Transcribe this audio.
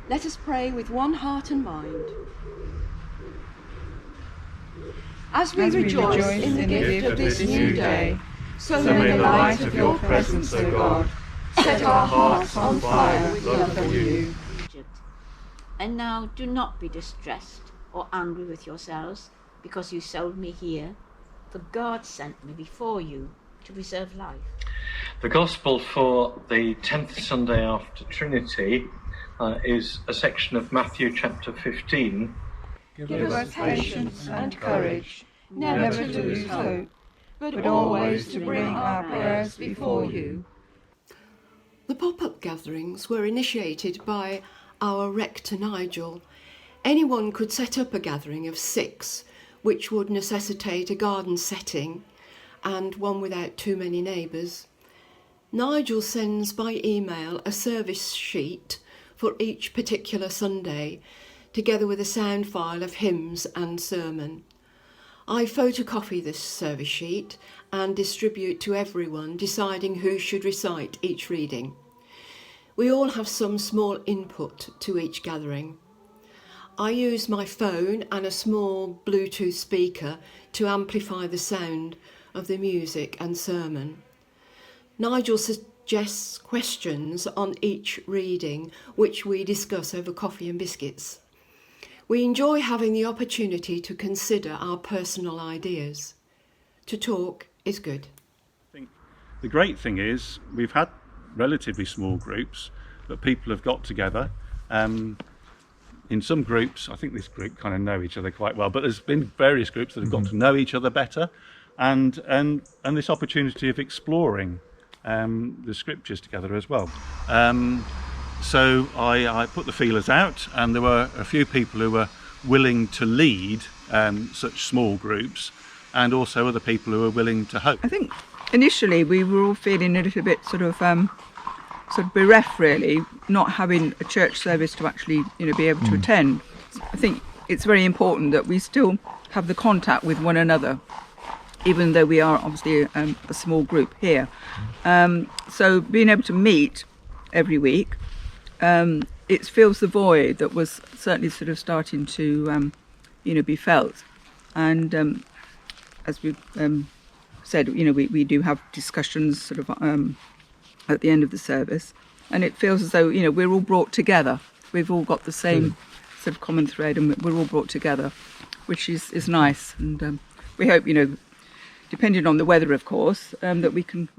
Let us pray with one heart and mind. As we rejoice in the gift of this new day, so may the light of your presence, O God, set our hearts on fire with love for you. And now do not be distressed or angry with yourselves because you sold me here, for God sent me before you to preserve life. The Gospel for the 10th Sunday after Trinity is a section of Matthew chapter 15. Give us patience and courage, never to lose hope, but always to bring our prayers before you. The pop-up gatherings were initiated by our rector Nigel. Anyone could set up a gathering of 6, which would necessitate a garden setting and one without too many neighbours. Nigel sends by email a service sheet for each particular Sunday, together with a sound file of hymns and sermon. I photocopy this service sheet and distribute to everyone, deciding who should recite each reading. We all have some small input to each gathering. I use my phone and a small Bluetooth speaker to amplify the sound of the music and sermon. Nigel suggests questions on each reading, which we discuss over coffee and biscuits. We enjoy having the opportunity to consider our personal ideas. To talk is good. I think the great thing is we've had relatively small groups, but people have got together. In some groups, I think this group kind of know each other quite well, but there's been various groups that have got to know each other better, and this opportunity of exploring the scriptures together as well. So I put the feelers out, and there were a few people who were willing to lead such small groups, and also other people who were willing to host. I think initially we were all feeling a little bit sort of bereft, really, not having a church service to actually be able to attend. I think it's very important that we still have the contact with one another, even though we are obviously a small group here. So being able to meet every week, it fills the void that was certainly sort of starting to be felt. And as we've said, we do have discussions sort of at the end of the service, and it feels as though we're all brought together. We've all got the same sort of common thread, and we're all brought together, which is nice. And we hope, depending on the weather, of course, that we can